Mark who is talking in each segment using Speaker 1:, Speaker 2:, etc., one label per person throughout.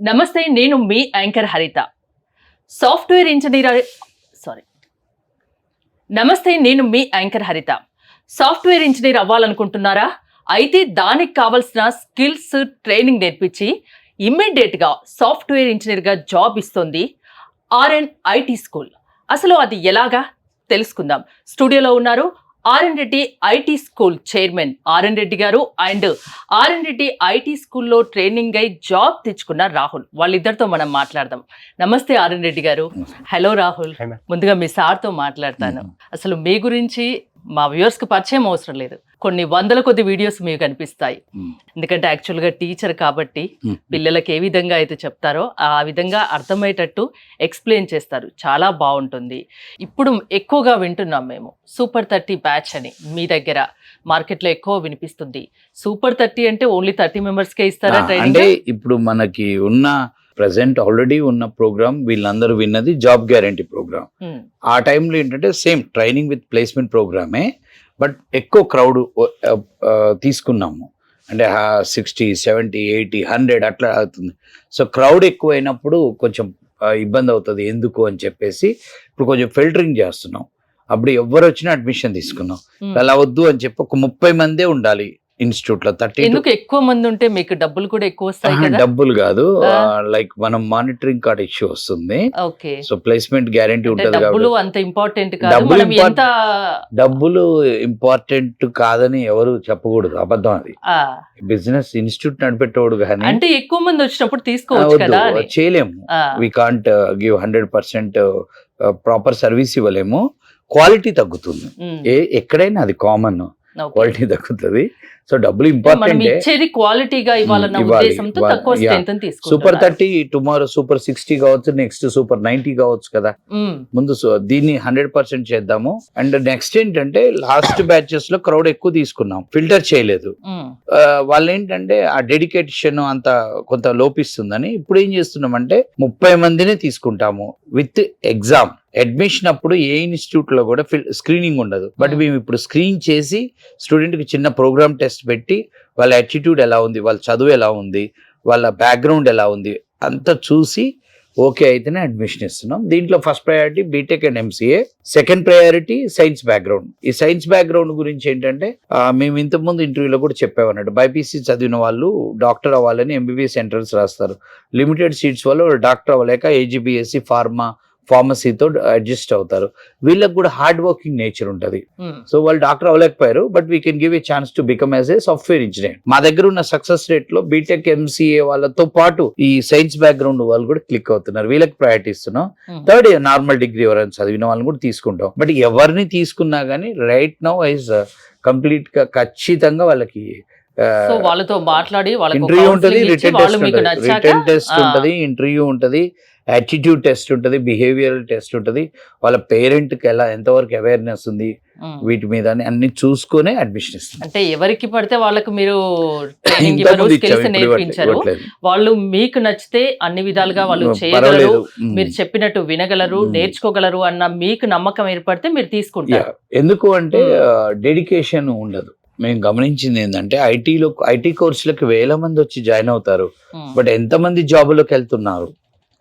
Speaker 1: నమస్తే, నేను మీ anchor Haritha. Software engineer sorry నమస్తే, నేను మీ యాంకర్ హరిత. సాఫ్ట్వేర్ ఇంజనీర్ అవ్వాలనుకుంటున్నారా? అయితే దానికి కావాల్సిన స్కిల్స్ ట్రైనింగ్ నేర్పించి ఇమ్మీడియట్గా సాఫ్ట్వేర్ ఇంజనీర్గా జాబ్ ఇస్తుంది ఆర్ఎన్ ఐటీ స్కూల్. అసలు అది ఎలాగా తెలుసుకుందాం. స్టూడియోలో ఉన్నారు RN Reddy IT school chairman RN Reddy గారు అండ్ ఆర్ఎన్ రెడ్డి ఐటీ స్కూల్లో ట్రైనింగ్ అయి జాబ్ తెచ్చుకున్న రాహుల్. వాళ్ళిద్దరితో మనం మాట్లాడదాం. నమస్తే ఆర్ఎన్ రెడ్డి గారు. హలో రాహుల్. ముందుగా మీ సార్తో మాట్లాడతాను. అసలు మీ గురించి మా వ్యూవర్స్కి పరిచయం అవసరం లేదు, కొన్ని వందల కొద్ది వీడియోస్ మీకు కనిపిస్తాయి. ఎందుకంటే యాక్చువల్గా టీచర్ కాబట్టి పిల్లలకి ఏ విధంగా అయితే చెప్తారో ఆ విధంగా అర్థమయ్యేటట్టు ఎక్స్ప్లెయిన్ చేస్తారు. చాలా బాగుంటుంది. ఇప్పుడు ఎక్కువగా వింటున్నాం మేము సూపర్ 30 బ్యాచ్ అని. మీ దగ్గర మార్కెట్లో ఎక్కువ వినిపిస్తుంది. సూపర్ 30 అంటే ఓన్లీ 30 మెంబర్స్కే ఇస్తారా ట్రైనింగ్?
Speaker 2: అంటే ఇప్పుడు మనకి ఉన్న ప్రెసెంట్ ఆల్రెడీ ఉన్న ప్రోగ్రామ్ వీళ్ళందరూ విన్నది జాబ్ గ్యారంటీ ప్రోగ్రామ్. ఆ టైంలో ఏంటంటే సేమ్ ట్రైనింగ్ విత్ ప్లేస్మెంట్ ప్రోగ్రామే, బట్ ఎక్కువ క్రౌడ్ తీసుకున్నాము. అంటే 60, 70, 80, 100 అట్లా అవుతుంది. సో క్రౌడ్ ఎక్కువ అయినప్పుడు కొంచెం ఇబ్బంది అవుతుంది. ఎందుకు అని చెప్పేసి ఇప్పుడు కొంచెం ఫిల్టరింగ్ చేస్తున్నాం. అప్పుడు ఎవరు వచ్చినా అడ్మిషన్ తీసుకున్నాం. అలా వద్దు అని చెప్పి ఒక 30 మందే ఉండాలి ఇన్స్టిట్యూట్ లో. 30
Speaker 1: ఎందుకు ఎక్కువ మంది ఉంటే మీకు డబ్బులు కూడా ఎక్కువ వస్తాయి కదా?
Speaker 2: డబ్బులు కాదు, లైక్ మనం మానిటరింగ్ కార్డ్ ఇష్యూ వస్తుంది.
Speaker 1: ఓకే.
Speaker 2: సో ప్లేస్మెంట్ గ్యారంటీ ఉంటుంది.
Speaker 1: డబ్బులు అంత ఇంపార్టెంట్ కాదు.
Speaker 2: డబ్బులు ఇంపార్టెంట్ కాదని ఎవరు చెప్పకూడదు, అబద్ధం అది. బిజినెస్ ఇన్స్టిట్యూట్ నడిపెట్టేవాడు కానీ
Speaker 1: అంటే ఎక్కువ మంది వచ్చినప్పుడు తీసుకోవచ్చు కదా,
Speaker 2: చేయలేము. We can't give 100% proper service ఇవ్వలేము. క్వాలిటీ తగ్గుతుంది. ఎక్కడైనా అది కామన్, క్వాలిటీ తగ్గుతుంది. సో డబ్బులు ఇంపార్టెంట్. సూపర్ 30 టుమారో సూపర్ 60 కావచ్చు, నెక్స్ట్ సూపర్ 90 కావచ్చు కదా. ముందు దీన్ని 100% చేద్దాము. అండ్ నెక్స్ట్ ఏంటంటే లాస్ట్ బ్యాచెస్ లో క్రౌడ్ ఎక్కువ తీసుకున్నాం, ఫిల్టర్ చేయలేదు. వాళ్ళు ఏంటంటే ఆ డెడికేషన్ అంత కొంత లోపిస్తుందని ఇప్పుడు ఏం చేస్తున్నాం అంటే 30 మందినే తీసుకుంటాము విత్ ఎగ్జామ్. అడ్మిషన్ అప్పుడు ఏ ఇన్స్టిట్యూట్ లో కూడా స్క్రీనింగ్ ఉండదు, బట్ మేము ఇప్పుడు స్క్రీన్ చేసి స్టూడెంట్ కి చిన్న ప్రోగ్రామ్ టెస్ట్ పెట్టి వాళ్ళ యాటిట్యూడ్ ఎలా ఉంది, వాళ్ళ చదువు ఎలా ఉంది, వాళ్ళ బ్యాక్గ్రౌండ్ ఎలా ఉంది అంతా చూసి ఓకే అయితేనే అడ్మిషన్ ఇస్తున్నాం. దీంట్లో first priority BTech and MCA, second priority science background. ఈ సైన్స్ బ్యాక్గ్రౌండ్ గురించి ఏంటంటే మేము ఇంతకుముందు ఇంటర్వ్యూలో కూడా చెప్పామన్నట్టు, బైపీసీ చదివిన వాళ్ళు డాక్టర్ అవ్వాలని ఎంబీబీఎస్ ఎంట్రన్స్ రాస్తారు. లిమిటెడ్ సీట్స్ వల్ల డాక్టర్ అవ్వలేక ఏజీబీఎస్సీ ఫార్మసీతో అడ్జస్ట్ అవుతారు. వీళ్ళకి కూడా హార్డ్ వర్కింగ్ నేచర్ ఉంటుంది. సో వాళ్ళు డాక్టర్ అవ్వలేకపోయారు, but we can give a chance to become as a software engineer. మా దగ్గర ఉన్న సక్సెస్ రేట్ లో బీటెక్ ఎంసీఏ వాళ్ళతో పాటు ఈ సైన్స్ బ్యాక్గ్రౌండ్ వాళ్ళు కూడా క్లిక్ అవుతున్నారు. వీళ్ళకి ప్రయారిటీ ఇస్తున్నాం. థర్డ్ నార్మల్ డిగ్రీ ఎవరైనా చదివిన వాళ్ళని కూడా తీసుకుంటాం. బట్ ఎవరిని తీసుకున్నా కానీ రైట్ నౌ ఇస్ కంప్లీట్ గా ఖచ్చితంగా వాళ్ళకి
Speaker 1: వాళ్ళతో మాట్లాడి
Speaker 2: ఇంటర్వ్యూ ఉంటుంది, రిటర్న్ టెస్ట్ ఉంటుంది, ఇంటర్వ్యూ ఉంటుంది, యాటిట్యూడ్ టెస్ట్ ఉంటుంది, బిహేవియరల్ టెస్ట్ ఉంటుంది, వాళ్ళ పేరెంట్ కి ఎంతవరకు అవేర్నెస్ ఉంది వీటి మీద అన్ని చూసుకునే అడ్మిషన్ ఇస్తుంది.
Speaker 1: అంటే ఎవరికి పడితే వాళ్ళకు మీరు నేర్పించారు. వాళ్ళు మీకు నచ్చితే అన్ని విధాలుగా వాళ్ళు చేయగలరు, మీరు చెప్పినట్టు వినగలరు, నేర్చుకోగలరు అన్న మీకు నమ్మకం ఏర్పడితే మీరు తీసుకుంటారు.
Speaker 2: ఎందుకు అంటే డెడికేషన్ ఉండదు. మేము గమనించింది ఏంటంటే ఐటీ కోర్సులకు 1000 మంది వచ్చి జాయిన్ అవుతారు, బట్ ఎంతమంది జాబులోకి వెళ్తున్నారు?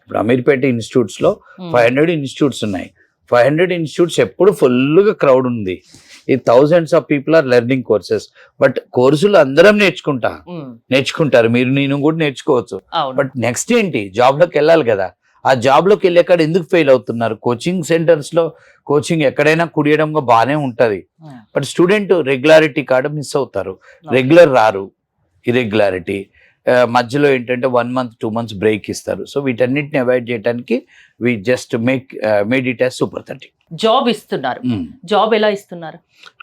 Speaker 2: ఇప్పుడు అమీర్పేట ఇన్స్టిట్యూట్స్ లో 500 ఇన్స్టిట్యూట్స్ ఉన్నాయి. 500 ఇన్స్టిట్యూట్స్ ఎప్పుడు ఫుల్ గా క్రౌడ్ ఉంది. ఈ thousands of people are learning courses. But కోర్సులు అందరం నేర్చుకుంటారు, మీరు నేను కూడా నేర్చుకోవచ్చు. బట్ నెక్స్ట్ ఏంటి, జాబ్ లోకి వెళ్ళాలి కదా. ఆ జాబ్ లోకి వెళ్ళాక ఎందుకు ఫెయిల్ అవుతున్నారు? కోచింగ్ సెంటర్స్ లో కోచింగ్ ఎక్కడైనా కుడియడంగా బాగానే ఉంటది, బట్ స్టూడెంట్ రెగ్యులారిటీ కాడ మిస్ అవుతారు, రెగ్యులర్ రారు. ఇరెగ్యులారిటీ మధ్యలో ఏంటంటే 1 month 2 months బ్రేక్ ఇస్తారు. సో వీటన్నిటిని అవాయిడ్ చేయడానికి we just made it as super 30.
Speaker 1: Job ఇస్తున్నారు. జాబ్ ఎలా ఇస్తున్నారు?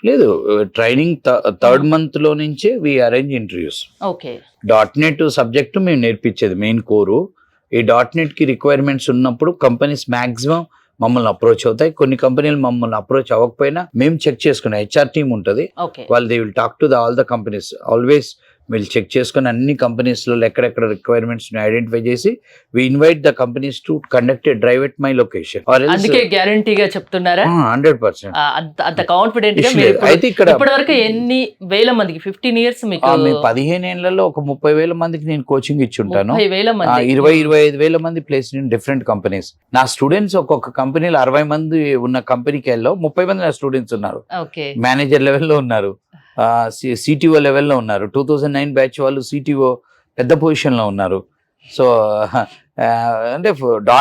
Speaker 2: లేదు, ట్రైనింగ్ 3rd month లో నుంచే we arrange interviews.
Speaker 1: Okay.
Speaker 2: .NET subject మేము నేర్పించేది మెయిన్ కోరు. ఈ .NET కి రిక్వైర్మెంట్స్ ఉన్నప్పుడు కంపెనీస్ మాక్సిమం మమ్మల్ని అప్రోచ్ అవుతాయి. కొన్ని కంపెనీలు మమ్మల్ని అప్రోచ్ అవ్వకపోయినా మేము చెక్ చేసుకున్నాం. HR టీమ్ ఉంటుంది, వాళ్ళు they will talk to all the companies. Always వీళ్ళు చెక్ చేసుకుని అన్ని కంపెనీస్లో ఎక్కడెక్కడ రిక్వైర్మెంట్స్ ఐడెంటిఫై చేసి we invite the companies to conduct a drive at my location.
Speaker 1: అందుకే గ్యారంటీగా చెప్తున్నారా?
Speaker 2: 100%.
Speaker 1: అంత కాన్ఫిడెంట్ గా
Speaker 2: అయితే ఇక్కడ
Speaker 1: ఇప్పటి వరకు ఎన్ని వేల మందికి 15 ఇయర్స్ మీకు
Speaker 2: 15 ఏళ్లలో ఒక 30,000 మందికి నేను కోచింగ్ ఇచ్చి ఉంటాను.
Speaker 1: 30,000 మంది
Speaker 2: 20-25,000 మంది ప్లేస్ ఇన్ డిఫరెంట్ కంపెనీస్. నా స్టూడెంట్స్ ఒక్కొక్క కంపెనీలో 60 మంది ఉన్న కంపెనీకి వెళ్ళో 30 మంది నా స్టూడెంట్స్ ఉన్నారు. మేనేజర్ లెవెల్లో ఉన్నారు, సిటిఓ లెవెల్లో ఉన్నారు. 2009 బ్యాచ్ వాళ్ళు సిటిఓ పెద్ద పొజిషన్ లో ఉన్నారు. సో అంటే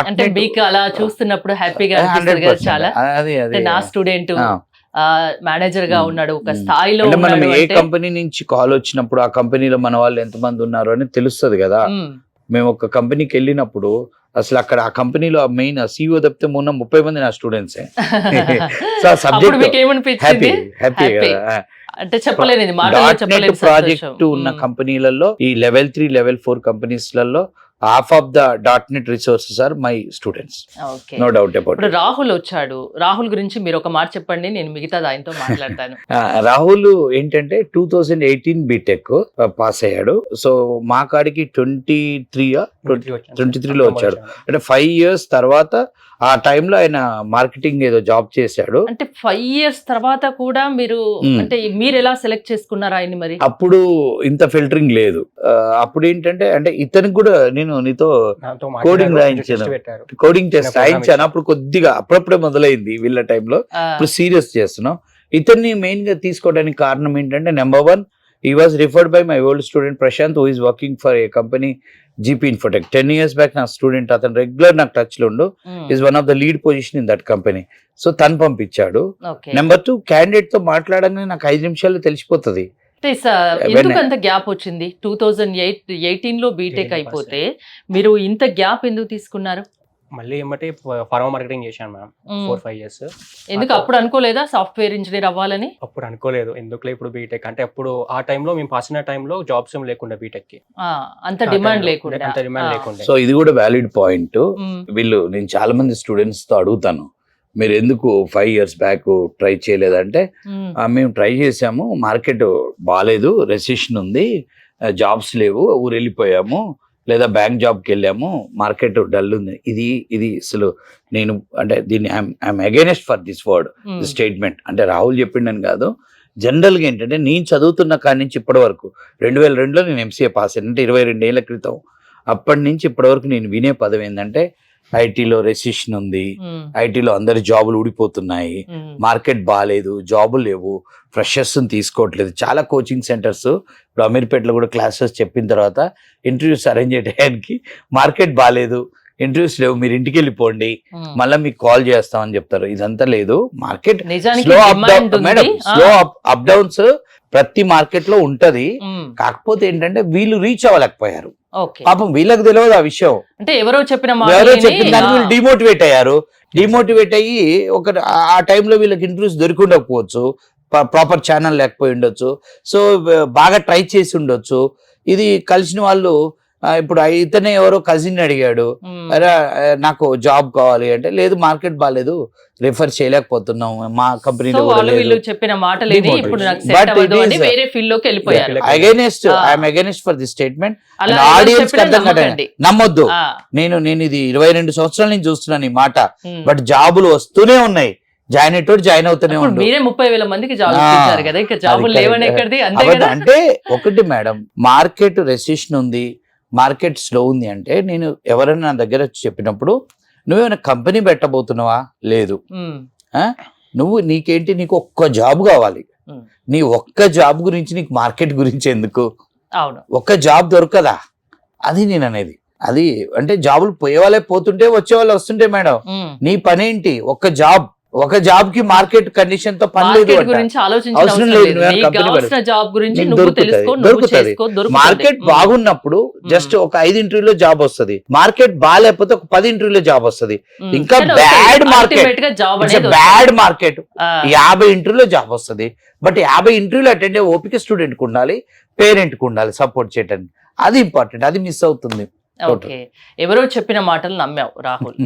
Speaker 1: అంటే మీకు అలా చూస్తున్నప్పుడు హ్యాపీగా అనిపిస్తుంది కదా చాలా.
Speaker 2: అది
Speaker 1: నా స్టూడెంట్ మేనేజర్ గా ఉన్నాడు, ఒక స్థాయిలో
Speaker 2: మనం ఏ కంపెనీ నుంచి కాల్ వచ్చినప్పుడు ఆ కంపెనీలో మన వాళ్ళు ఎంతమంది ఉన్నారు అని తెలుస్తుంది కదా. మేము ఒక కంపెనీకి వెళ్ళినప్పుడు అసలు అక్కడ ఆ కంపెనీలో మెయిన్ సిఇఓ తప్పితే మొన్న 30 మంది నా స్టూడెంట్సే. సో సబ్జెక్ట్ హ్యాపీ కదా.
Speaker 1: అంటే చెప్పలేదు
Speaker 2: ప్రాజెక్ట్ ఉన్న కంపెనీలలో ఈ లెవెల్ 3 లెవెల్ 4 కంపెనీస్లలో half of the .NET resources are my students. No doubt about.
Speaker 1: ఇప్పుడు రాహుల్ వచ్చాడు, రాహుల్ గురించి మీరు ఒక మాట చెప్పండి, నేను మిగతా ఆయనతో మాట్లాడతాను.
Speaker 2: రాహుల్ ఏంటంటే 2018 బీటెక్ పాస్ అయ్యాడు. సో మా కాడికి 23లో వచ్చాడు. అంటే 5 years తర్వాత ఆ టైంలో ఆయన మార్కెటింగ్ ఏదో జాబ్ చేశాడు.
Speaker 1: అంటే 5 years తర్వాత కూడా మీరు అంటే మీరు ఎలా సెలెక్ట్ చేసుకున్నారు ఆయన్ని? మరి
Speaker 2: అప్పుడు ఇంత ఫిల్టరింగ్ లేదు. అప్పుడు ఏంటంటే అంటే ఇతనికి కూడా నేను నీతో కోడింగ్ రాయించాను, కోడింగ్ టెస్ట్ రాయించాను. అప్పుడు కొద్దిగా అప్పుడప్పుడే మొదలైంది వీళ్ళ టైంలో. ఇప్పుడు సీరియస్ చేస్తున్నాం. ఇతన్ని మెయిన్ గా తీసుకోవడానికి కారణం ఏంటంటే number 1, he was referred by my old student Prashant, who is working for a company GP Infotech. 10 years back నా స్టూడెంట్, అతను రెగ్యులర్ నాకు టచ్ లో ఉండు, is one of the lead position in that company. So తను పంపించాడు. Number 2, candidate తో మాట్లాడగానే నాకు 5 నిమిషాలు తెలిసిపోతుంది.
Speaker 1: ఎందుకు అంత గ్యాప్ వచ్చింది? 2018 లో బీటెక్ అయిపోతే మీరు ఇంత గ్యాప్ ఎందుకు తీసుకున్నారు?
Speaker 3: మళ్ళీ ఏమంటే ఫార్మా మార్కెటింగ్ చేశాను మ్యామ్ 4-5 years.
Speaker 1: ఎందుకు అప్పుడు అనుకోలేదా సాఫ్ట్వేర్ ఇంజనీర్ అవ్వాలని?
Speaker 3: అప్పుడు అనుకోలేదు. ఎందుకులే ఇప్పుడు బీటెక్ అంటే అప్పుడు ఆ టైంలో మేము పాస్ అయిన టైంలో జాబ్స్ ఏం లేకుండా బీటెక్ కి
Speaker 1: అంత డిమాండ్ లేకుండా.
Speaker 2: సో ఇది కూడా వ్యాలిడ్ పాయింట్. వీళ్ళు నేను చాలా మంది స్టూడెంట్స్ తో అడుగుతాను, మీరు ఎందుకు 5 years బ్యాక్ ట్రై చేయలేదంటే మేము ట్రై చేసాము, మార్కెట్ బాగాలేదు, రెసిషన్ ఉంది, జాబ్స్ లేవు, ఊరు వెళ్ళిపోయాము, లేదా బ్యాంక్ జాబ్కి వెళ్ళాము, మార్కెట్ డల్ ఉంది. ఇది అసలు నేను అంటే దీన్ని I'm against for this word statement. అంటే రాహుల్ చెప్పిండని కాదు, జనరల్గా ఏంటంటే నేను చదువుతున్న కాడి నుంచి ఇప్పటి వరకు 2002లో నేను ఎంసీఏ పాస్ అయ్యాను, అంటే 22 ఏళ్ల క్రితం. అప్పటి నుంచి ఇప్పటి వరకు నేను వినే పదం ఏంటంటే ఐటీలో రెసిషన్ ఉంది, ఐటీలో అందరి జాబులు ఊడిపోతున్నాయి, మార్కెట్ బాగాలేదు, జాబులు లేవు, ఫ్రెషర్స్ తీసుకోవట్లేదు. చాలా కోచింగ్ సెంటర్స్ ఇప్పుడు అమీర్పేటలో కూడా క్లాసెస్ చెప్పిన తర్వాత ఇంటర్వ్యూస్ అరేంజ్ చేయడానికి మార్కెట్ బాగాలేదు, ఇంటర్వ్యూస్ లేవు, మీరు ఇంటికి వెళ్ళిపోండి, మళ్ళీ మీకు కాల్ చేస్తామని చెప్తారు. ఇదంతా లేదు. మార్కెట్ స్లో అప్ డౌన్స్ ప్రతి మార్కెట్ లో ఉంటది. కాకపోతే ఏంటంటే వీళ్ళు రీచ్ అవ్వలేకపోయారు. పాపం వీళ్ళకి తెలియదు ఆ విషయం.
Speaker 1: అంటే ఎవరో చెప్పిన
Speaker 2: దానికి వీళ్ళు డిమోటివేట్ అయ్యారు. డిమోటివేట్ అయ్యి ఆ టైంలో వీళ్ళకి ఇంటర్వ్యూస్ దొరికి ఉండకపోవచ్చు, ప్రాపర్ ఛానల్ లేకపోయి ఉండొచ్చు, సో బాగా ట్రై చేసి ఉండొచ్చు. ఇది కలిసిన వాళ్ళు ఇప్పుడు ఇతనే ఎవరో కజిన్ అడిగాడు, అరే నాకు జాబ్ కావాలి అంటే, లేదు మార్కెట్ బాగాలేదు, రిఫర్ చేయలేకపోతున్నాం, మా కంపెనీలో against for the statement. Audience నమ్మొద్దు. నేను ఇది 22 సంవత్సరాల నుంచి చూస్తున్నాను ఈ మాట. బట్ జాబులు వస్తూనే ఉన్నాయి, జాయిన్ అయ్యేటోడు జాయిన్ అవుతూనే ఉంటాడు.
Speaker 1: మీరే 30,000 మందికి జాబ్ కదా, ఇంకా జాబులు లేవని ఎక్కడిది?
Speaker 2: అంటే ఒకటి మేడం, మార్కెట్ రెసిషన్ ఉంది, మార్కెట్ స్లో ఉంది అంటే నేను ఎవరైనా నా దగ్గర చెప్పినప్పుడు నువ్వేమైనా కంపెనీ పెట్టబోతున్నావా? లేదు. నువ్వు నీకేంటి, నీకు ఒక్క జాబ్ కావాలి. నీ ఒక్క జాబ్ గురించి నీకు మార్కెట్ గురించి ఎందుకు? ఒక్క జాబ్ దొరకదా? అది నేను అనేది. అది అంటే జాబులు పోయే వాళ్ళే పోతుంటే వచ్చే వాళ్ళు వస్తుంటే మేడం, నీ పనేంటి? ఒక జాబ్ కి మార్కెట్ కండిషన్ తో పని లేదు, అవసరం లేదు. దొరుకుతుంది. మార్కెట్ బాగున్నప్పుడు జస్ట్ ఒక 5 ఇంటర్వ్యూలో జాబ్ వస్తుంది, మార్కెట్ బాగాలేకపోతే ఒక 10 ఇంటర్వ్యూలో జాబ్ వస్తుంది. ఇంకా బ్యాడ్ మార్కెట్ 50 ఇంటర్వ్యూలో జాబ్ వస్తుంది. బట్ 50 ఇంటర్వ్యూలు అటెండ్ అయ్యే ఓపిక స్టూడెంట్ కు ఉండాలి, పేరెంట్ కు ఉండాలి సపోర్ట్ చేయడానికి. అది ఇంపార్టెంట్, అది మిస్ అవుతుంది.
Speaker 1: ఎవరో చెప్పిన మాటలు నమ్మావు రాహుల్,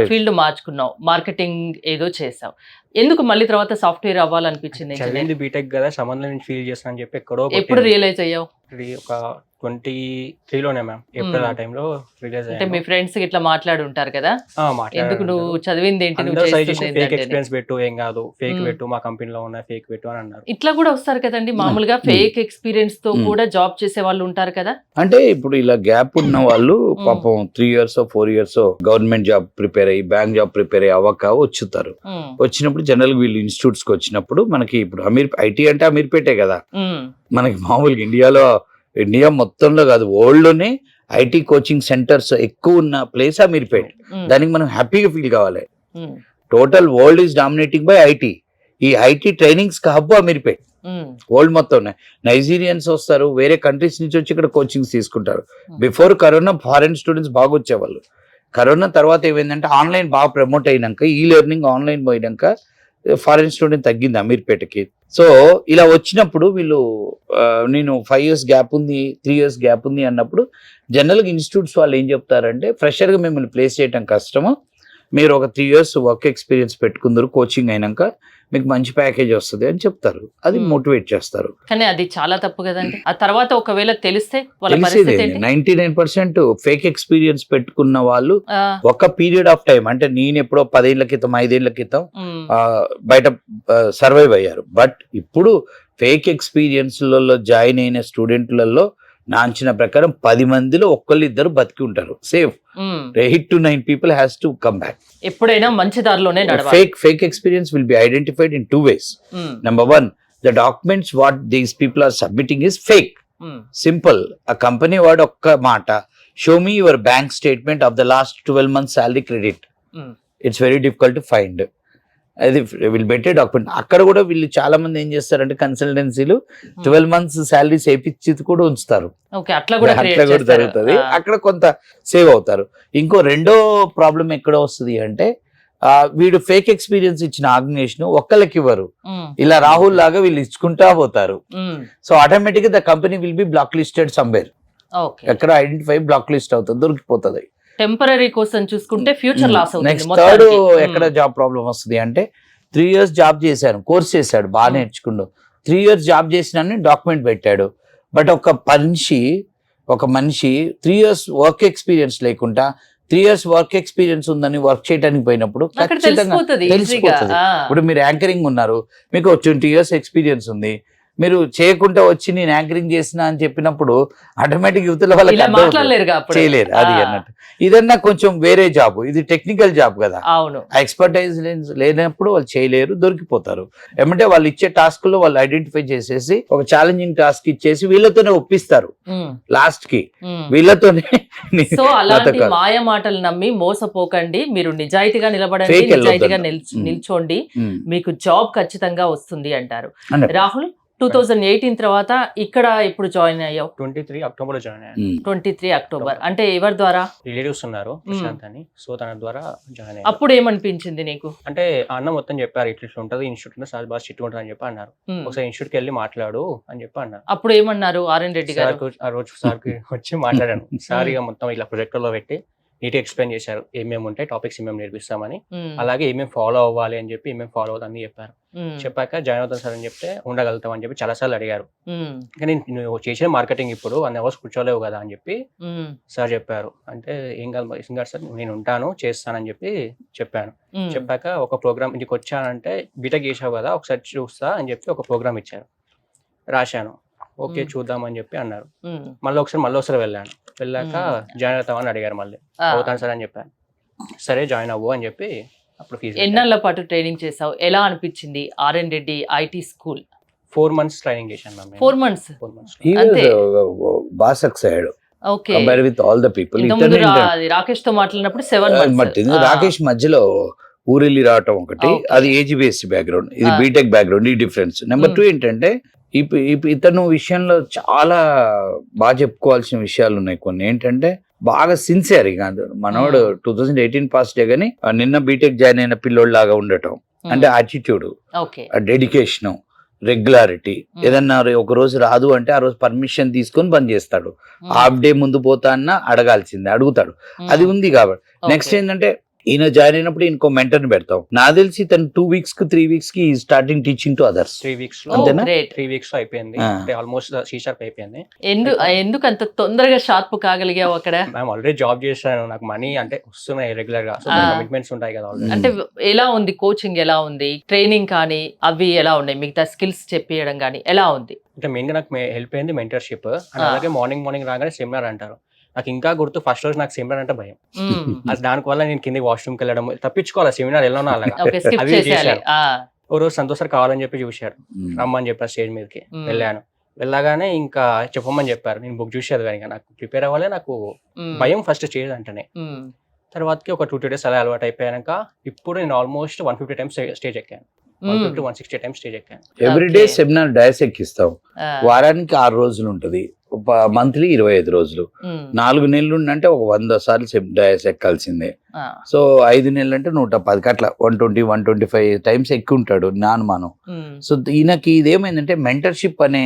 Speaker 1: ఫీల్డ్ మార్చుకున్నావు, మార్కెటింగ్ ఏదో చేసావు. ఎందుకు మళ్ళీ తర్వాత సాఫ్ట్వేర్ అవ్వాలనిపించింది engineer?
Speaker 3: చదివింది బీటెక్ కదా, సంబంధం నుంచి ఫీల్ చేస్తాను అని చెప్పి ఎక్కడో
Speaker 1: ఎప్పుడు రియలైజ్ అయ్యావు?
Speaker 3: ఒక 23లోనే మ్యామ్, ఏప్రిల్ ఆ టైంలో రిలీజ్
Speaker 1: అంటే మీ ఫ్రెండ్స్ ఇట్లా మాట్లాడి ఉంటారు కదా, ఎందుకు నువ్వు
Speaker 3: అయ్యాను.
Speaker 1: చదివింది ఏంటి, నువ్వు
Speaker 3: అందరూ
Speaker 1: చేస్తుంది
Speaker 3: ఫేక్
Speaker 1: ఏంటంటే
Speaker 3: ఎక్స్పీరియన్స్ పెట్టు, ఏం కాదు, ఫేక్
Speaker 1: మ్మ్.
Speaker 3: పెట్టు, మా కంపెనీలో ఉన్న ఫేక్ పెట్టు అని అన్నారు.
Speaker 1: ఇట్లా కూడా వస్తారు కదండి మామూలుగా, ఫేక్ ఎక్స్పీరియన్స్ తో కూడా జాబ్ చేసే వాళ్ళు ఉంటారు కదా.
Speaker 2: అంటే ఇప్పుడు ఇలా గ్యాప్ ఉన్న వాళ్ళు పాపం 3 years 4 years government job prepare అయ్యి బ్యాంక్ జాబ్ ప్రిపేర్ అయ్యి అవ్వక వచ్చుతారు.
Speaker 1: ఉమ్,
Speaker 2: వచ్చినప్పుడు జనరల్ వీళ్ళు ఇన్స్టిట్యూట్స్ కి వచ్చినప్పుడు మనకి ఇప్పుడు ఐటీ అంటే అమీర్పేటే కదా,
Speaker 1: ఉమ్,
Speaker 2: మనకి మామూలుగా ఇండియా మొత్తంలో కాదు, వరల్డ్ లోనే ఐటీ కోచింగ్ సెంటర్స్ ఎక్కువ ఉన్న ప్లేస్ అమీర్పేట్.
Speaker 1: ఉమ్,
Speaker 2: దానికి మనం హ్యాపీగా ఫీల్ కావాలి.
Speaker 1: Um,
Speaker 2: total world is dominating by IT. ఈ ఐటీ ట్రైనింగ్స్ కి హబ్ అమీర్పేట్.
Speaker 1: ఉమ్,
Speaker 2: వరల్డ్ మొత్తం నైజీరియన్స్ వస్తారు, వేరే కంట్రీస్ నుంచి వచ్చి ఇక్కడ కోచింగ్స్ తీసుకుంటారు. బిఫోర్ కరోనా ఫారెన్ స్టూడెంట్స్ బాగా వచ్చేవాళ్ళు. కరోనా తర్వాత ఏమైందంటే ఆన్లైన్ బాగా ప్రమోట్ అయినాక, ఈ లెర్నింగ్ ఆన్లైన్ పోయినాక ఫారెన్ స్టూడెంట్ తగ్గింది అమీర్పేటకి. సో ఇలా వచ్చినప్పుడు వీళ్ళు నేను 5 years గ్యాప్ ఉంది, 3 years గ్యాప్ ఉంది అన్నప్పుడు జనరల్గా ఇన్స్టిట్యూట్స్ వాళ్ళు ఏం చెప్తారంటే, ఫ్రెషర్గా మిమ్మల్ని ప్లేస్ చేయడం కష్టము, మీరు ఒక 3 years వర్క్ ఎక్స్పీరియన్స్ పెట్టుకుందరు, కోచింగ్ అయినాక మీకు మంచి ప్యాకేజ్ వస్తుంది అని చెప్తారు. అది మోటివేట్ చేస్తారు.
Speaker 1: కానీ అది చాలా తప్పు కదండి. ఆ తర్వాత ఒకవేళ తెలిస్తే వాళ్ళ
Speaker 2: తెలిసేది
Speaker 1: పరిస్థితి ఏంటి?
Speaker 2: 99% ఫేక్ ఎక్స్పీరియన్స్ పెట్టుకున్న వాళ్ళు
Speaker 1: ఆ,
Speaker 2: ఒక పీరియడ్ ఆఫ్ టైం, అంటే నేను ఎప్పుడో 10 ఏళ్ల క్రితం 5 ఏళ్ల క్రితం
Speaker 1: ఉమ్,
Speaker 2: బయట సర్వైవ్ అయ్యారు. బట్ ఇప్పుడు ఫేక్ ఎక్స్పీరియన్స్లలో జాయిన్ అయిన స్టూడెంట్లలో నా అంచనా ప్రకారం 10 మందిలో ఒక్కళ్ళిద్దరు బతికి ఉంటారు. Safe
Speaker 1: um.
Speaker 2: 8 to 9 people has to come back.
Speaker 1: ఎప్పుడైనా మంచి దారిలోనే నడవాలి.
Speaker 2: Fake experience will be identified in 2 ways.
Speaker 1: Um,
Speaker 2: Number 1, the documents what these people are submitting is fake.
Speaker 1: Um,
Speaker 2: Simple. A company వాడు ఒక్క మాట, show me your bank statement of the last 12 months salary credit.
Speaker 1: Um,
Speaker 2: It's very difficult to find. అది will bet document. అక్కడ కూడా వీళ్ళు చాలా మంది ఏం చేస్తారంటే కన్సల్టెన్సీలు 12 months శాలరీస్ వేయించి కూడా ఉంచుతారు.
Speaker 1: ఓకే, అట్లా కూడా
Speaker 2: అట్లా
Speaker 1: create
Speaker 2: కూడా
Speaker 1: చేస్తారు.
Speaker 2: జరుగుతుంది.
Speaker 1: ఆ,
Speaker 2: అక్కడ కొంత సేవ్ అవుతారు. ఇంకో రెండో ప్రాబ్లం ఎక్కడ వస్తుంది అంటే, వీడు ఫేక్ ఎక్స్పీరియన్స్ ఇచ్చిన ఆర్గనైజేషన్ ఒక్కళ్ళకి ఇవ్వరు,
Speaker 1: ఉమ్,
Speaker 2: ఇలా రాహుల్ లాగా వీళ్ళు ఇచ్చుకుంటా పోతారు.
Speaker 1: ఉమ్,
Speaker 2: సో ఆటోమేటిక్ గా the company will be black listed somewhere.
Speaker 1: Okay.
Speaker 2: ఎక్కడ ఐడెంటిఫై బ్లాక్ లిస్ట్ అవుతుంది, దొరికిపోతుంది.
Speaker 1: టెంపరీ కోసం చూసుకుంటే ఫ్యూచర్ లాస్ అవుతుంది
Speaker 2: నెక్స్ట్
Speaker 1: మొత్తానికి.
Speaker 2: థర్డ్ ఎక్కడ జాబ్ ప్రాబ్లం వస్తుంది అంటే, 3 years జాబ్ చేశాను, కోర్స్ చేశాడు, బాగా నేర్చుకుండు, 3 years జాబ్ చేసినాన్ని డాక్యుమెంట్ పెట్టాడు. బట్ ఒక మనిషి 3 years వర్క్ ఎక్స్పీరియన్స్ లేకుండా 3 years వర్క్ ఎక్స్పీరియన్స్ ఉందని వర్క్ చేయడానికి పోయినప్పుడు
Speaker 1: అక్కడ
Speaker 2: ఖచ్చితంగా
Speaker 1: తెలిసిపోతుంది ఈజీగా.
Speaker 2: తెలిసిపోతుంది.
Speaker 1: ఆ,
Speaker 2: ఇప్పుడు మీరు యాంకరింగ్ ఉన్నారు, మీకు 20 years ఎక్స్పీరియన్స్ ఉంది, మీరు చేయకుండా వచ్చి నేను యాంకరింగ్ చేసిన అని చెప్పినప్పుడు ఆటోమేటిక్ యువతల వాళ్ళకి
Speaker 1: ఇలా
Speaker 2: అర్థమవుతుంది.
Speaker 1: మాట్లాడలేరుగా అప్పుడు.
Speaker 2: చేయలేరు అది
Speaker 1: ఆ,
Speaker 2: అన్నట్టు. ఇదన్నా కొంచెం వేరే జాబ్, ఇది టెక్నికల్ జాబ్ కదా,
Speaker 1: అవును.
Speaker 2: ఆ ఎక్స్పర్టైజ్ లేనప్పుడు వాళ్ళు చేయలేరు, దొరికిపోతారు. ఏమంటే వాళ్ళు ఇచ్చే టాస్క్ లో వాళ్ళు ఐడెంటిఫై చేసేసి ఒక ఛాలెంజింగ్ టాస్క్ ఇచ్చేసి వీళ్ళతోనే ఒప్పిస్తారు.
Speaker 1: ఉమ్,
Speaker 2: లాస్ట్ కి
Speaker 1: ఉమ్.
Speaker 2: వీళ్ళతోనే
Speaker 1: సో అలాంటి
Speaker 2: కాదు.
Speaker 1: మాయ మాటలు నమ్మి మోసపోకండి. మీరు నిజాయితీగా నిలబడండి,
Speaker 2: Fake
Speaker 1: నిజాయితీగా
Speaker 2: వెళ్ళొద్దండి.
Speaker 1: నిల్చోండి,
Speaker 2: ఉమ్.
Speaker 1: మీకు జాబ్ ఖచ్చితంగా వస్తుంది అంటారు.
Speaker 2: అన్నట్టు.
Speaker 1: రాహుల్, 2018 తర్వాత ఇక్కడ ఇప్పుడు జాయిన్ అయ్యావు,
Speaker 3: 23 అక్టోబర్లో జాయిన్ అయ్యాను.
Speaker 2: ఉమ్.
Speaker 1: 23 అక్టోబర్. అంటే ఎవరి ద్వారా?
Speaker 3: రిలేటివ్స్ ఉన్నారు ప్రశాంత్ అని, సో తన ద్వారా జాయిన్ అయ్యాను.
Speaker 1: అప్పుడు ఏమనిపించింది నీకు?
Speaker 3: అంటే ఆ అన్న మొత్తం చెప్పారు, ఇట్లా ఉంటుంది ఇన్స్టిట్యూట్, సార్ బాగా స్ట్రిక్ట్ ఉంటుంది అని చెప్పి అన్నారు.
Speaker 1: ఉమ్.
Speaker 3: ఒకసారి ఇన్స్టిట్యూట్కి వెళ్ళి మాట్లాడు అని చెప్పి అన్నారు.
Speaker 1: అప్పుడు ఏమన్నారు ఆర్ఎన్ రెడ్డి గారు?
Speaker 3: సార్ ఆ రోజు సార్కి వచ్చి మాట్లాడాను. సార్ ఇక మొత్తం ఇలా ప్రొజెక్టర్లో పెట్టి నీట్గా ఎక్స్ప్లెయిన్ చేశారు, ఏమేమి ఉంటాయి టాపిక్స్, ఏమేమి నేర్పిస్తామని,
Speaker 1: ఉమ్,
Speaker 3: అలాగే ఏమేమి ఫాలో అవ్వాలి అని చెప్పి, ఏమేమి ఫాలో అవ్వదని చెప్పారు.
Speaker 1: ఉమ్,
Speaker 3: చెప్పాక జాయిన్ అవుతాను సార్ అని చెప్తే ఉండగలుగుతాం అని చెప్పి చాలాసార్లు అడిగారు.
Speaker 1: ఉమ్,
Speaker 3: కానీ నువ్వు చేసిన మార్కెటింగ్ ఇప్పుడు 1 hours కూర్చోలేవు కదా అని చెప్పి
Speaker 1: ఉమ్,
Speaker 3: సార్ చెప్పారు. అంటే ఏం కాదు సార్, నేను ఉంటాను చేస్తానని చెప్పి చెప్పాను.
Speaker 1: ఉమ్.
Speaker 3: చెప్పాక ఒక ప్రోగ్రామ్ ఇంటికి వచ్చానంటే, బీటెక్ చేసావు కదా ఒకసారి చూస్తా అని చెప్పి ఒక ప్రోగ్రామ్ ఇచ్చారు. రాశాను, ఓకే చూద్దామని చెప్పి అన్నారు.
Speaker 1: ఉమ్,
Speaker 3: మళ్ళీ ఒకసారి వెళ్ళాక జాయిన్ అవుతామని అడిగారు. మళ్ళీ
Speaker 1: ఆ.
Speaker 3: అవుతాను సార్ అని చెప్పాను. సరే జాయిన్ అవ్వు అని చెప్పి అప్పుడు ఫీజు
Speaker 1: ఎన్నాళ్ళ పాటు ట్రైనింగ్ చేసావు? ఎలా అనిపించింది RN Reddy IT school?
Speaker 3: 4 months training చేశాను ma'am.
Speaker 1: 4 months.
Speaker 3: 4 months.
Speaker 2: He was,
Speaker 1: అంతే.
Speaker 2: బాగా సక్సెస్ అయ్యాడు
Speaker 1: okay.
Speaker 2: Compare with all the people.
Speaker 1: ఇంతకుముందు రాకేష్ తో మాట్లాడినప్పుడు 7 months.
Speaker 2: రాకేష్ మధ్యలో ఊరెళ్ళి రావటం ఒకటి,
Speaker 1: Okay.
Speaker 2: అది ఏజ్ బేస్డ్ బ్యాక్గ్రౌండ్, ఇది
Speaker 1: Ah.
Speaker 2: బీటెక్ బ్యాక్గ్రౌండ్, ఈ డిఫరెన్స్. నెంబర్ 2 ఏంటంటే, ఇతను విషయంలో చాలా బాగా చెప్పుకోవాల్సిన విషయాలు ఉన్నాయి కొన్ని. ఏంటంటే బాగా సిన్సియర్ కాదు మనోడు. 2018 పాస్ డే గానీ నిన్న బీటెక్ జాయిన్ అయిన పిల్లోడు లాగా ఉండటం, అంటే యాటిట్యూడ్,
Speaker 1: ఓకే.
Speaker 2: Dedication, regularity. ఏదన్నా ఒక రోజు రాదు అంటే ఆ రోజు పర్మిషన్ తీసుకొని బంద్ చేస్తాడు. హాఫ్ డే ముందు పోతా అన్నా అడగాల్సిందే, అడుగుతాడు. అది ఉంది కాబట్టి. నెక్స్ట్ ఏంటంటే ఈయన జాయిన్ అయినప్పుడు ఇంకో మెంటర్ ని పెడతాం. నాకు తెలిసి తను 2 weeks కి 3 weeks కి starting teaching to others.
Speaker 3: 3 weeks లో
Speaker 2: అంతేనా?
Speaker 1: గ్రేట్.
Speaker 3: 3 weeks లో అయిపోయింది.
Speaker 2: ఆ.
Speaker 3: అంటే ఆల్మోస్ట్ షార్ప్ అయిపోయింది.
Speaker 1: ఎందుకు అంత తొందరగా షార్ప్ కాగలిగావు అక్కడ?
Speaker 3: మ్యామ్ ఆల్రెడీ జాబ్ చేశాను, నాకు మనీ అంటే వస్తున్నాయి రెగ్యులర్ గా, సో
Speaker 1: ఆ.
Speaker 3: కమిట్మెంట్స్ ఉంటాయి కదా ఆల్రెడీ.
Speaker 1: అంటే ఎలా ఉంది కోచింగ్, ఎలా ఉంది ట్రైనింగ్ కానీ అవి ఎలా ఉన్నాయి, మిగతా స్కిల్స్ చెప్పియడం కానీ ఎలా ఉంది?
Speaker 3: అంటే మెయిన్ గా నాకు హెల్ప్ అయింది మెంటర్షిప్, అండ్
Speaker 1: ఆ.
Speaker 3: అలాగే మార్నింగ్ రాగానే సెమినార్ అంటారు. నాకు ఇంకా గుర్తు, ఫస్ట్ రోజు నాకు సెమినార్ అంటే భయం.
Speaker 1: మ్మ్.
Speaker 3: అది దానివల్ల నేను కింద వాష్రూమ్కి వెళ్ళడం, తప్పించుకోవాలి సెమినార్ ఎలా ఉన్నా అలాగా.
Speaker 1: ఓకే, స్కిప్
Speaker 3: అవి
Speaker 1: చేసేయాలి.
Speaker 3: చేశారు. ఓ రోజు సంతోష్ సార్ కావాలని చెప్పి చూశారు, రమ్మని చెప్పారు స్టేజ్ మీదకి.
Speaker 1: మ్మ్.
Speaker 3: వెళ్ళాను, వెళ్ళగానే ఇంకా చెప్పమని చెప్పారు. నేను బుక్ చూసేది కానీ నాకు ప్రిపేర్ అవ్వాలి, నాకు
Speaker 1: మ్మ్.
Speaker 3: భయం ఫస్ట్ స్టేజ్ అంటేనే.
Speaker 1: మ్మ్.
Speaker 3: తర్వాతకి ఒక 2 days అలా అలవాటు అయిపోయాక ఇప్పుడు నేను ఆల్మోస్ట్ 150 times స్టేజ్ ఎక్కాను, 150 160 times స్టేజ్ ఎక్కాను.
Speaker 2: Everyday
Speaker 1: Okay.
Speaker 2: సెమినార్ డయాస్ ఎక్కిస్తాం.
Speaker 1: ఆ.
Speaker 2: వారానికి 6 రోజులు ఉంటది, మంత్లీ 25 రోజులు.
Speaker 1: మ్మ్.
Speaker 2: 4 నెలలు అంటే ఒక 100 సార్లు డయాస్ ఎక్కాల్సిందే.
Speaker 1: ఆ.
Speaker 2: సో 5 నెలలు అంటే 110 అట్లా 120-125 టైమ్స్ ఎక్కి ఉంటాడు నానుమాను.
Speaker 1: మ్మ్.
Speaker 2: సో ఈయనకి ఇదేమైందంటే మెంటర్షిప్ అనే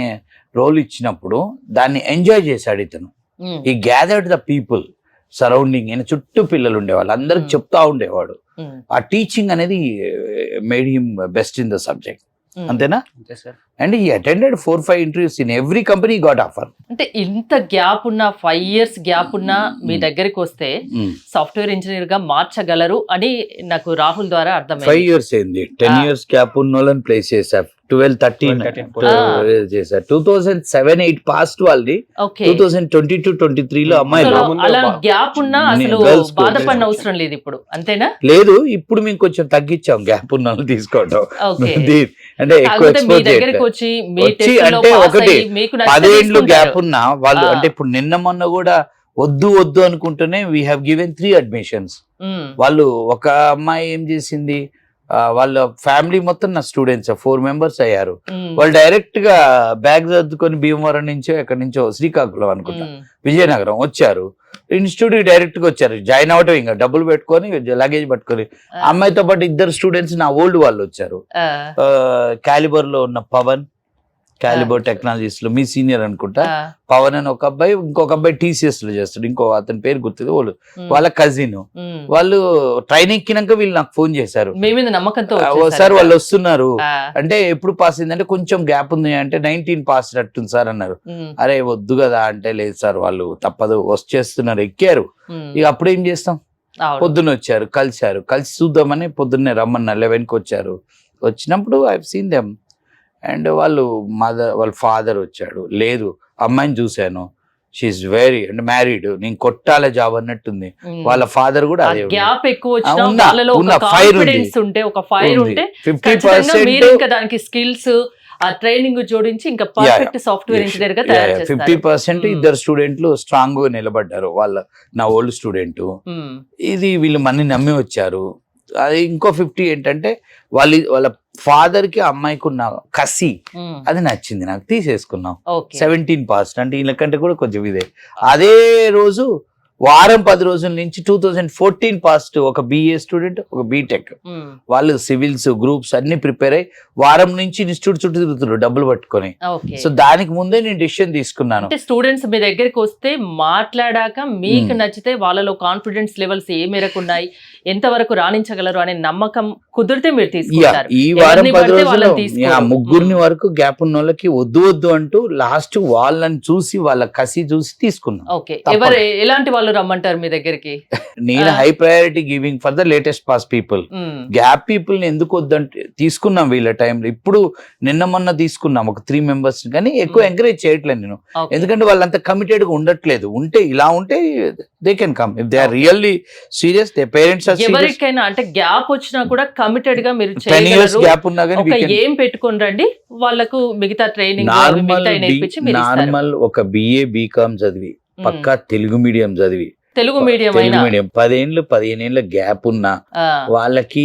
Speaker 2: రోల్ ఇచ్చినప్పుడు దాన్ని ఎంజాయ్ చేశాడు ఇతను.
Speaker 1: మ్మ్.
Speaker 2: ఈ గ్యాదర్డ్ ద పీపుల్ సరౌండింగ్, ఈయన చుట్టూ పిల్లలు ఉండేవాళ్ళు, అందరికి
Speaker 1: Hmm.
Speaker 2: చెప్తా ఉండేవాడు.
Speaker 1: మ్మ్.
Speaker 2: ఆ టీచింగ్ అనేది made him best in the subject.
Speaker 1: మ్మ్.
Speaker 2: అంతేనా?
Speaker 3: అంతే సార్.
Speaker 2: అండ్ ఈ attended 4-5 interviews in every company got offer.
Speaker 1: అంటే ఇంత గ్యాప్ ఉన్న 5 years గ్యాప్ ఉన్న మీ దగ్గరికి వస్తే సాఫ్ట్వేర్ ఇంజనీర్ గా మార్చగలరు అని నాకు రాహుల్ ద్వారా
Speaker 2: 5
Speaker 1: అర్థమైంది.
Speaker 2: years అయింది. 10 years గ్యాప్ ఉన్న వాళ్ళని ప్లేస్ చేశా. 12-13 చేశా. 2007-8 పాస్ట్ వాళ్ళది.
Speaker 1: ఓకే.
Speaker 2: 2022-23 లో అమ్మాయిలు
Speaker 1: అసలు
Speaker 3: ముందు
Speaker 1: అలా
Speaker 3: బా-
Speaker 1: గ్యాప్ ఉన్నా అసలు
Speaker 2: Girls కు
Speaker 1: బాధపడిన అవసరం లేదు ఇప్పుడు, అంతేనా?
Speaker 2: లేదు, ఇప్పుడు మేము కొంచెం తగ్గించాం గ్యాప్ ఉన్న వాళ్ళని తీసుకోవడం.
Speaker 1: ఓకే.
Speaker 2: అంటే ఎక్కువ
Speaker 1: కాకపోతే మీ
Speaker 2: ఎక్స్పోజ్
Speaker 1: దగ్గరికి వచ్చి మీ
Speaker 2: వచ్చి
Speaker 1: టెస్ట్ లో
Speaker 2: అంటే
Speaker 1: పాస్
Speaker 2: ఒకటి,
Speaker 1: అయ్యి మీకు నచ్చితే
Speaker 2: 10 ఏళ్ళు
Speaker 1: తీసుకుంటారు.
Speaker 2: గ్యాప్ ఉన్నా వాళ్ళు
Speaker 1: ఆ.
Speaker 2: అంటే ఇప్పుడు నిన్న మొన్న కూడా వద్దు అనుకుంటూనే వీ హ్యావ్ గివెన్ 3 అడ్మిషన్స్.
Speaker 1: మ్మ్.
Speaker 2: వాళ్ళు ఒక అమ్మాయి ఏం చేసింది, వాళ్ళ ఫ్యామిలీ మొత్తం నా స్టూడెంట్స్ 4 members అయ్యారు.
Speaker 1: మ్మ్.
Speaker 2: వాళ్ళు డైరెక్ట్ గా బ్యాగ్ సర్దుకొని భీమవరం నుంచో ఎక్కడి నుంచో శ్రీకాకుళం అనుకుంటా
Speaker 1: మ్మ్.
Speaker 2: విజయనగరం వచ్చారు. ఇన్స్టిట్యూట్ డైరెక్ట్ గా వచ్చారు, జాయిన్ అవటం, ఇంకా డబ్బులు పెట్టుకొని లగేజ్ పట్టుకొని.
Speaker 1: ఆ.
Speaker 2: అమ్మాయితో పాటు 2 స్టూడెంట్స్ నా ఓల్డ్ వాళ్ళు వచ్చారు.
Speaker 1: ఆ.
Speaker 2: క్యాలిబర్ లో ఉన్న పవన్, క్యాలిబర్ టెక్నాలజీస్ లో మీ సీనియర్ అనుకుంటా,
Speaker 1: ఆ.
Speaker 2: పవన్ అని ఒక అబ్బాయి, ఇంకొక అబ్బాయి TCS లో చేస్తాడు, ఇంకో అతని పేరు గుర్తులేదు.
Speaker 1: మ్మ్.
Speaker 2: వాళ్ళ కజిన్.
Speaker 1: మ్మ్.
Speaker 2: వాళ్ళు ట్రైన్ ఎక్కినాక వీళ్ళు నాకు ఫోన్ చేశారు,
Speaker 1: మీ మీద నమ్మకంతో
Speaker 2: సార్
Speaker 1: వచ్చేసారు.
Speaker 2: వాళ్ళు వస్తున్నారు
Speaker 1: ఆ.
Speaker 2: అంటే ఎప్పుడు పాస్ అయిందంటే కొంచెం గ్యాప్ ఉంది అంటే 19 పాస్ అట్టుంది సార్ అన్నారు.
Speaker 1: మ్మ్.
Speaker 2: అరే వద్దు కదా అంటే, లేదు సార్ వాళ్ళు తప్పదు వచ్చేస్తున్నారు, ఎక్కారు.
Speaker 1: మ్మ్.
Speaker 2: ఇక అప్పుడు ఏం చేస్తాం,
Speaker 1: అవును.
Speaker 2: పొద్దున్న వచ్చారు, కలిసి చూద్దామని పొద్దున్నే రమ్మన్నారు. 11కి వచ్చారు. వచ్చినప్పుడు ఐ సీన్ దెమ్. అండ్ వాళ్ళ ఫాదర్ వచ్చాడు, లేదు అమ్మాయిని చూశాను, షీఈస్ వెరీ అంటే మ్యారీడ్, నేను కొట్టాల జాబ్ అన్నట్టుంది.
Speaker 1: మ్మ్.
Speaker 2: వాళ్ళ ఫాదర్ కూడా అదే
Speaker 1: గ్యాప్ ఎక్కువ వచ్చినా
Speaker 2: ఉన్నా-
Speaker 1: వాళ్ళలో
Speaker 2: ఉన్న
Speaker 1: ఒక
Speaker 2: fire ఉంది.
Speaker 1: కాన్ఫిడెన్స్ ఉంటే, ఒక ఫైర్
Speaker 2: ఉంది.
Speaker 1: ఉంటే
Speaker 2: 50%
Speaker 1: మీరు ఇంకా దానికి స్కిల్స్ ఆ ట్రైనింగ్ జోడించి ఇంకా పర్ఫెక్ట్ సాఫ్ట్వేర్ ఇంజనీర్ గా తయారు చేస్తారు.
Speaker 2: 50%
Speaker 1: Hmm.
Speaker 2: 2 స్టూడెంట్లు స్ట్రాంగ్ గా నిలబడ్డారు. నా ఓల్డ్ స్టూడెంట్,
Speaker 1: మ్మ్.
Speaker 2: ఇది వీళ్ళు మన్ని నమ్మి వచ్చారు. అది ఇంకో 50 ఏంటంటే వాళ్ళ ఫాదర్ కి అమ్మాయికి ఉన్న కసి,
Speaker 1: మ్మ్.
Speaker 2: అది నచ్చింది, నాకు తీసేసుకున్నాం.
Speaker 1: ఓకే.
Speaker 2: 17 పాస్ అంటే వీళ్ళకంటే కూడా కొంచెం ఇదే. అదే రోజు వారం 10 రోజుల నుంచి 2014 పాస్ట్ ఒక BA స్టూడెంట్, ఒక బీటెక్,
Speaker 1: మ్మ్.
Speaker 2: వాళ్ళు సివిల్స్ గ్రూప్స్ అన్ని ప్రిపేర్ అయ్యి వారం నుంచి ఇన్స్టిట్యూట్ చుట్టూ తిరుగుతున్నారు డబ్బులు పట్టుకొని.
Speaker 1: ఓకే.
Speaker 2: సో దానికి ముందే నేను డిసిషన్ తీసుకున్నాను.
Speaker 1: అంటే స్టూడెంట్స్ మీ దగ్గరికి వస్తే మాట్లాడాక మీకు
Speaker 2: మ్మ్.
Speaker 1: నచ్చితే వాళ్ళలో కాన్ఫిడెన్స్ లెవెల్స్ ఏ మేరకు ఉన్నాయి, ఎంతవరకు రాణించగలరు అనే నమ్మకం కుదిరితే మీరు తీసుకుంటారు.
Speaker 2: ఈ వారం
Speaker 1: ఎవరిని
Speaker 2: 10
Speaker 1: పడితే
Speaker 2: రోజుల్లో
Speaker 1: వాళ్ళని తీసుకోరు.
Speaker 2: ముగ్గురిని వరకు గ్యాప్ ఉన్న వాళ్ళకి వద్దు అంటూ లాస్ట్ వాళ్ళని చూసి వాళ్ళ కసి చూసి తీసుకున్నాం.
Speaker 1: ఓకే.
Speaker 2: తప్పదు.
Speaker 1: ఎలాంటి వాళ్ళు రమ్మంటారు మీ దగ్గరికి?
Speaker 2: నేను high priority giving for the latest pass people.
Speaker 1: Hmm.
Speaker 2: Gap people ని ఎందుకు వద్దంటే తీసుకున్నాం వీళ్ళ టైంలో. ఇప్పుడు నిన్న మొన్న తీసుకున్నాం ఒక 3 members, కానీ ఎక్కువ ఎంకరేజ్ చేయట్లేదు నేను,
Speaker 1: ఓకే.
Speaker 2: ఎందుకంటే వాళ్ళంతా కమిటెడ్ గా ఉండట్లేదు. ఇలా ఉంటే they can come if they are really serious, they parents are serious.
Speaker 1: ఎవరికైనా అంటే గ్యాప్ వచ్చినా కూడా కమిటెడ్ గా మీరు
Speaker 2: 10 years
Speaker 1: చేయగలరు.
Speaker 2: గ్యాప్ ఉన్నా కానీ
Speaker 1: ఒక ఏం పెట్టుకొని రండి, వాళ్ళకు మిగతా ట్రైనింగ్ మిగతా నేర్పించి మీరు ఇస్తారు.
Speaker 2: నార్మల్ ఒక BA BCom చదివి పక్కా తెలుగు మీడియం చదివి,
Speaker 1: తెలుగు మీడియం
Speaker 2: తెలుగు
Speaker 1: అయినా
Speaker 2: మీడియం 10 ఏళ్ళు 15 ఏళ్ళ గ్యాప్ ఉన్నా
Speaker 1: ఆ,
Speaker 2: వాళ్ళకి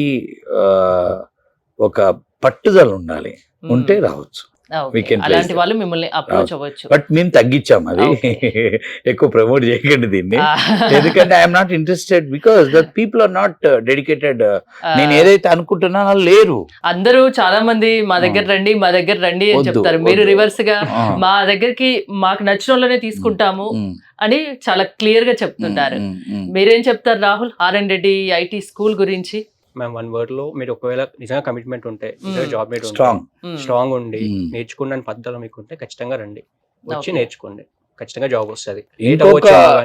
Speaker 2: ఒక పట్టుదల ఉండాలి, ఉంటే రావచ్చు.
Speaker 1: Okay.
Speaker 2: can place
Speaker 1: అలాంటి
Speaker 2: them.
Speaker 1: వాళ్ళు మిమ్మల్ని అప్రోచ్ అవ్వచ్చు.
Speaker 2: బట్ మేము తగ్గించాం అది.
Speaker 1: Okay.
Speaker 2: ఎక్కువ ప్రమోట్ చేయకండి దీన్ని,
Speaker 1: Ah.
Speaker 2: ఎందుకంటే I'm not interested because the people are not dedicated. నేను ఏదైతే అనుకుంటున్నానో వాళ్ళు లేరు.
Speaker 1: అందరూ చాలా మంది మా దగ్గర రండి మా దగ్గర రండి అని
Speaker 2: వద్దు,
Speaker 1: చెప్తారు. మీరు
Speaker 2: వద్దు.
Speaker 1: రివర్స్ గా
Speaker 2: ఆ.
Speaker 1: మా దగ్గరికి మాకు నచ్చిన వాళ్ళనే తీసుకుంటాము
Speaker 2: ఉమ్,
Speaker 1: అని చాలా క్లియర్ గా చెప్తుంటారు. మీరేం చెప్తారు Rahul RN Reddy IT school గురించి?
Speaker 3: మ్యామ్ 1 word లో మీరు ఒకవేళ నిజంగా కమిట్మెంట్ ఉంటే, జాబ్ మీద
Speaker 2: స్ట్రాంగ్.
Speaker 3: స్ట్రాంగ్ ఉండి
Speaker 2: Mm.
Speaker 3: నేర్చుకున్న పద్ధతిలో మీకు ఉంటే ఖచ్చితంగా రండి, వచ్చి
Speaker 1: Okay.
Speaker 3: నేర్చుకోండి, ఖచ్చితంగా జాబ్ వస్తుంది.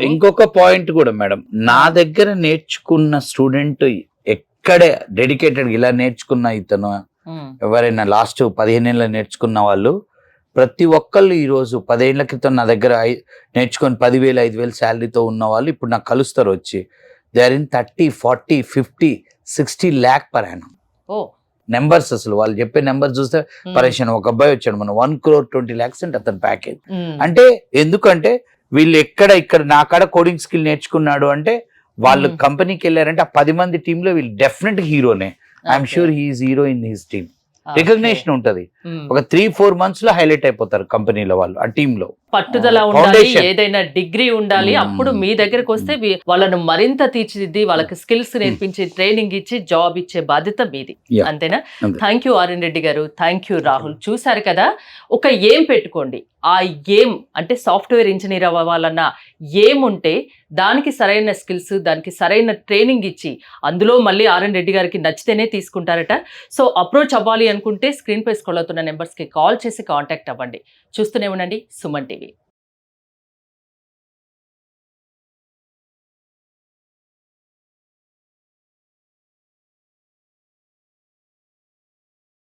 Speaker 2: ఇంకొక పాయింట్ కూడా మేడం, నా దగ్గర నేర్చుకున్న స్టూడెంట్ ఎక్కడే డెడికేటెడ్ ఇలా నేర్చుకున్న ఇతను ఎవరైనా లాస్ట్ 15 ఏళ్ళ నేర్చుకున్న వాళ్ళు ప్రతి ఒక్కళ్ళు ఈరోజు 10 ఏళ్ల క్రితం నా దగ్గర నేర్చుకొని 10,000 5,000 శాలరీతో ఉన్న వాళ్ళు ఇప్పుడు నాకు కలుస్తారు వచ్చి. They are in 30, 40, 50, 60 lakh per annum.
Speaker 1: ఓ
Speaker 2: నెంబర్స్ అసలు వాళ్ళు చెప్పే నెంబర్ చూస్తే పరేషన్. ఒక అబ్బాయి వచ్చాడు మన 1 crore 20 lakhs అంటే అతని ప్యాకేజ్. అంటే ఎందుకంటే వీళ్ళు ఇక్కడ నా కాడ కోడింగ్ స్కిల్ నేర్చుకున్నాడు అంటే వాళ్ళు కంపెనీకి వెళ్ళారంటే ఆ 10 మంది టీమ్ లో వీళ్ళు డెఫినెట్ హీరోనే. I'm sure he's hero in his team. Recognition ఉంటది. ఒక 3-4 months లో హైలైట్ అయిపోతారు కంపెనీలో వాళ్ళు, ఆ టీమ్ లో.
Speaker 1: పట్టుదల ఉండాలి,
Speaker 2: Foundation.
Speaker 1: ఏదైనా డిగ్రీ ఉండాలి. అప్పుడు మీ దగ్గరకు వస్తే వాళ్ళను మరింత తీర్చిదిద్ది వాళ్ళకి స్కిల్స్ నేర్పించి ట్రైనింగ్ ఇచ్చి జాబ్ ఇచ్చే బాధ్యత మీది.
Speaker 2: Yeah.
Speaker 1: అంతేనా?
Speaker 2: అంతే.
Speaker 1: థ్యాంక్ యూ ఆర్ఎన్ రెడ్డి గారు, థ్యాంక్ యూ రాహుల్. చూసారు కదా, ఒక ఏం పెట్టుకోండి. ఆ ఏం అంటే సాఫ్ట్వేర్ ఇంజనీర్ అవ్వాలన్న ఏం ఉంటే దానికి సరైన స్కిల్స్, దానికి సరైన ట్రైనింగ్ ఇచ్చి అందులో మళ్ళీ ఆర్ఎన్ రెడ్డి గారికి నచ్చితేనే తీసుకుంటారట. సో అప్రోచ్ అవ్వాలి అనుకుంటే స్క్రీన్ పై స్క్రోల్ అవుతున్న నెంబర్స్కి కాల్ చేసి కాంటాక్ట్ అవ్వండి. చూస్తూనే ఉండండి సుమన్ టీవీ.